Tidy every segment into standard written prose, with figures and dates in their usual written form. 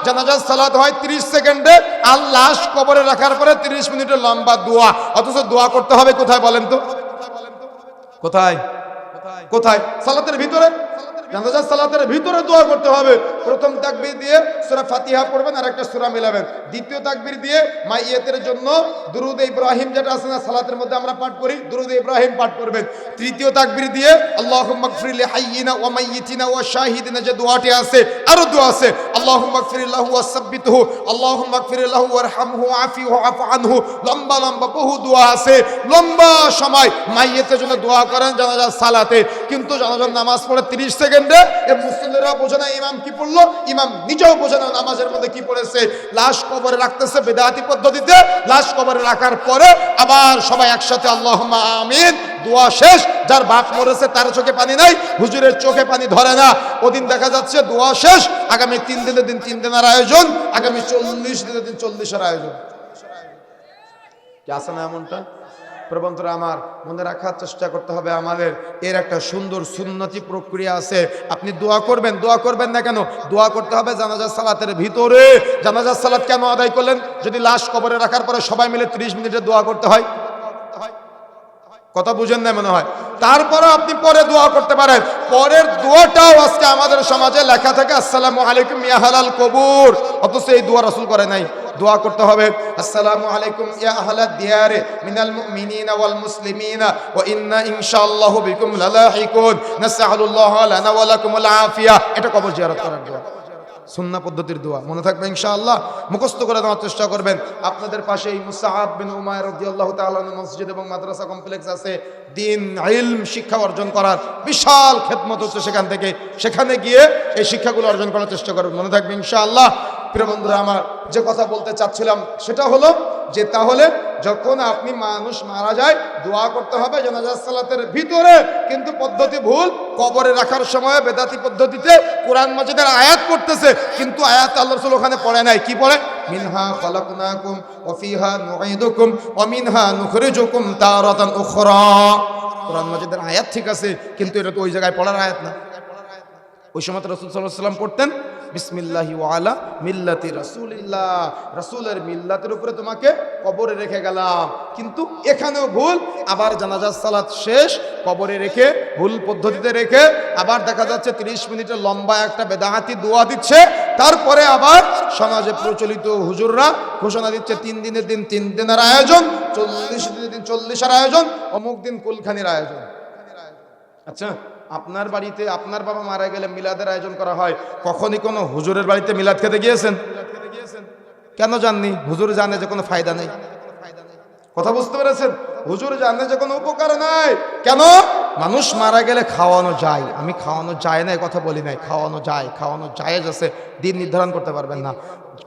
জানাজার সালাত হয় 30 সেকেন্ডে, আর লাশ কবরে রাখার পরে 30 মিনিটের লম্বা দোয়া। অথচ দোয়া করতে হবে কোথায় বলেন তো? কোথায়? কোথায়? সালাতের ভিতরে। জানাজার সালাতের ভিতরে দোয়া করতে হবে। প্রথম তাকবীর দিয়ে সূরা ফাতিহা পড়বেন আর একটা সূরা মিলাবেন। দ্বিতীয় তাকবীর দিয়ে মাইয়াতের জন্য দুরূদ ইব্রাহিম যেটা আছে না সালাতের মধ্যে আমরা পাঠ করি, দুরূদ ইব্রাহিম পাঠ করবেন। তৃতীয় তাকবীর দিয়ে আল্লাহুম্মা গফির লি হাইয়িনা ওয়া মাইয়িতিনা ওয়া শাহিদিনা যে দোয়াটি আছে, আরো দোয়া আছে, আল্লাহুম্মা গফির লাহু ওয়া সাব্বিতহু, আল্লাহুম্মা গফির লাহু ওয়ারহামহু ওয়াআফিহু ওয়াফু আনহু। লম্বা লম্বা বহু দোয়া আছে। লম্বা সময় মাইয়াতের জন্য দোয়া করেন জানাজার সালাতে। কিন্তু জানাজার নামাজ পড়ে 30 সেকেন্ডে এ মুসল্লিরা বোঝে না ইমাম কি পড়লো, ইমাম নিজেও বোঝে না নামাজের মধ্যে কি পড়েছে। লাশ কবরে রাখতেছে বেদাতি পদ্ধতিতে। লাশ কবরে রাখার পরে আবার সবাই একসাথে আল্লাহুম্মা আমিন, দোয়া শেষ। যার বাপ মরেছে তার চোখে পানি নাই, হুজুরের চোখে পানি ধরে না। ওদিন দেখা যাচ্ছে দোয়া শেষ, আগামী 3 দিনের দিন 3 দিনের আয়োজন, আগামী 40 দিনের দিন 40-এর আয়োজন। কি আছে না এমনটা? প্রবন্ধরা আমার, মনে রাখার চেষ্টা করতে হবে আমাদের এর একটা সুন্দর সুন্নতি প্রক্রিয়া আছে। আপনি দোয়া করবেন, দোয়া করবেন না কেন? দোয়া করতে হবে জানাজার সালাতের ভিতরে। জানাজার সালাত কেন আদায় করলেন? যদি লাশ কবরে রাখার পরে সবাই মিলে 30 মিনিটের দোয়া করতে হয়। কথা বুঝেন না মনে হয়। তারপরে আপনি পরে দোয়া করতে পারেন। পরের দোয়াটাও আজকে আমাদের সমাজে লেখা থাকে আসসালামু আলাইকুম ইয়া আহলাল কবুর, অথচ এই দোয়া রাসূল করে নাই। দোয়া করতে হবে আসসালামু আলাইকুম ইয়া আহলাদ দিয়ারে মিনাল মুমিনিনা ওয়াল মুসলিমিনা ওয়া ইন্না ইনশাআল্লাহু বিকুম লালাহিকুন নাসআলুল্লাহ লানা ওয়া লাকুমুল আফিয়া। এটা কবর জিয়ারত করার দোয়া, সুন্নাহ পদ্ধতির দোয়া। মনে থাকবে ইনশাআল্লাহ, মুখস্থ করে দেওয়ার চেষ্টা করবেন। আপনাদের পাশে এই মুসআব বিন উমাইর রাদিয়াল্লাহু তাআলা মসজিদ এবং মাদ্রাসা কমপ্লেক্স আছে। দ্বীন ইলম শিক্ষা অর্জন করার বিশাল খেদমত হচ্ছে সেখান থেকে। সেখানে গিয়ে এই শিক্ষাগুলো অর্জন করার চেষ্টা করবেন। মনে থাকবে ইনশাআল্লাহ। প্রিয় বন্ধুরা আমার, যে কথা বলতে চাচ্ছিলাম সেটা হলো যে তাহলে যখন আপনি মানুষ মারা যায় দোয়া করতে হবে জানাজার সালাতের ভিতরে, কিন্তু পদ্ধতি ভুল। কবরে রাখার সময় বেদাতি পদ্ধতিতে কোরআন মাজিদের আয়াত পড়তেছে, কিন্তু আয়াত আল্লাহ রাসূল ওখানে পড়ে নাই। কি পড়ে? মিনহা খালাকনাকুম ওয়া ফিহা নুঈদুকুম ওয়া মিনহা নুখরিজুকুম তারাতান উখরা। কোরআন মাজিদের আয়াত ঠিক আছে, কিন্তু এটা তো ওই জায়গায় পড়ার আয়াত না। ওই সময় রাসূল সাল্লাল্লাহু আলাইহি ওয়াসাল্লাম পড়তেন বিসমিল্লাহি ওয়া আলা মিল্লাতি রাসূলিল্লাহ, রাসূলের মিল্লাতের উপরে তোমাকে কবরে রেখে গেলাম। কিন্তু এখানেও ভুল। আবার জানাজার সালাত শেষ, কবরে রেখে ভুল পদ্ধতিতে রেখে আবার দেখা যাচ্ছে 30 মিনিটের লম্বা একটা বেদাতি দোয়া দিচ্ছে। তারপরে আবার সমাজে প্রচলিত হুজুররা ঘোষণা দিচ্ছে 3 দিনের দিন 3 দিনের আয়োজন, 40 দিনের দিন 40-এর আয়োজন, অমুক দিন কুলখানির আয়োজন। আচ্ছা, আপনার বাড়িতে আপনার বাবা মারা গেলে মিলাদের আয়োজন করা হয়, কখনই কোনো হুজুরের বাড়িতে মিলাদ খেতে গিয়েছেন? কেন যাননি? হুজুর জানে যে কোনো ফায়দা নেই। কথা বুঝতে পেরেছেন? হুজুর জানে যে কোনো উপকার নাই। কেন? মানুষ মারা গেলে খাওয়ানো যায়। আমি খাওয়ানো যায় না কথা বলি নাই, খাওয়ানো যায়, খাওয়ানো জায়েজ আছে। দিন নির্ধারণ করতে পারবেন না।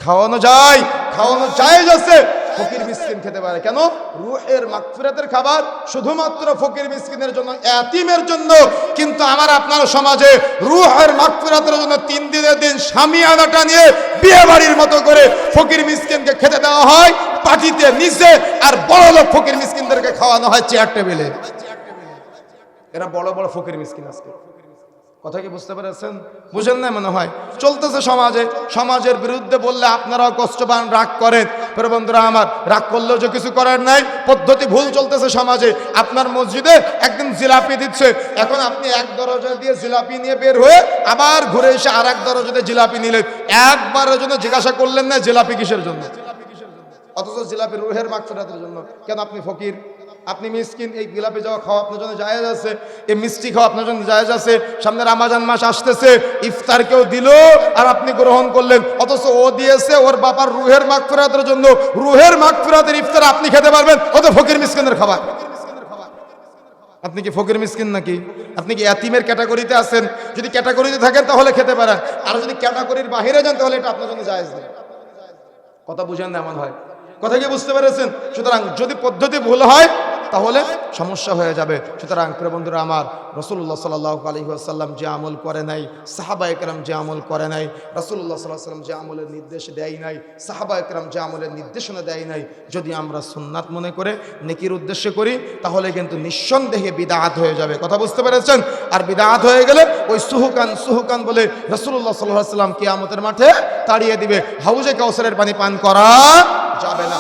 খাওয়ানো যায়, খাওয়ানো জায়েজ আছে। ফকির মিসকিন খেতে পারে। কেন? রূহের মাগফিরাতের খাবার শুধুমাত্র ফকির মিসকিনের জন্য, এতিমের জন্য। কিন্তু আমার আপনার সমাজে রূহের মাগফিরাতের জন্য 3 দিনের দিন শামিয়ানাটা নিয়ে বিয়ে বাড়ির মতো করে ফকির মিসকিনকে খেতে দেওয়া হয় পাটিতে নিচে, আর বড় লোক ফকির মিসকিনদেরকে খাওয়ানো হয় চেয়ার টেবিলে। এরা বড় বড় ফকির মিসকিন আজকে। কথা কি বুঝতে পেরেছেন? বুঝেন না মনে হয়? চলতেছে সমাজে। সমাজের বিরুদ্ধে বললে আপনারাও কষ্ট পান, রাগ করেন। প্রিয় বন্ধুরা আমার, রাগ করলেও যে কিছু করার নাই। পদ্ধতি ভুল চলতেছে সমাজে। আপনার মসজিদে একদিন জিলাপি দিচ্ছে, এখন আপনি এক দরজা দিয়ে জিলাপি নিয়ে বের হয়ে আবার ঘুরে এসে আর এক দরজাতে জিলাপি নিলেন। একবারের জন্য জিজ্ঞাসা করলেন না জিলাপি কিসের জন্য, অথচ জিলাপি রুহের মাগফিরাতের জন্য। কেন? আপনি ফকির, আপনি মিসকিন। এই জিলাপি যাওয়া খাওয়া আপনার জন্য জায়েজ আছে, এই মিষ্টি খাওয়া আপনার জন্য জায়েজ আছে। সামনে রমজান মাস আসতেছে, ইফতার কেউ দিল আর আপনি গ্রহণ করলেন, অথচ ও দিয়েছে ওর বাবার রুহের মাগফিরাতের জন্য। রুহের মাগফিরাতের ইফতার আপনি খেতে পারবেন, অত ফকির মিসকিনের খাবার। আপনি কি ফকির মিসকিন নাকি? আপনি কি এতিমের ক্যাটাগরিতে আছেন? যদি ক্যাটাগরিতে থাকেন তাহলে খেতে পারেন, আর যদি ক্যাটাগরির বাইরে যান তাহলে এটা আপনার জন্য জায়েজ নেই। কথা বুঝেন না এমন হয়? কথা কি বুঝতে পেরেছেন? সুতরাং যদি পদ্ধতি ভুল হয় তাহলে সমস্যা হয়ে যাবে। সুতরাং প্রিয় বন্ধুরা আমার, রাসূলুল্লাহ সাল্লাল্লাহু আলাইহি ওয়াসাল্লাম যে আমল করে নাই, সাহাবায়ে কেরাম যে আমল করে নাই, রাসূলুল্লাহ সাল্লাল্লাহু আলাইহি ওয়াসাল্লাম যে আমলের নির্দেশ দেয় নাই, সাহাবায়ে কেরাম যে আমলের নির্দেশনা দেয় নাই, যদি আমরা সুন্নাত মনে করে নেকির উদ্দেশ্যে করি তাহলে কিন্তু নিঃসন্দেহে বিদআত হয়ে যাবে। কথা বুঝতে পেরেছেন? আর বিদআত হয়ে গেলে ওই সুহুকান বলে রাসূলুল্লাহ সাল্লাল্লাহু আলাইহি ওয়াসাল্লাম কিয়ামতের মাঠে তাড়িয়ে দিবে, হাউজে কাউসারের পানি পান করা যাবে না।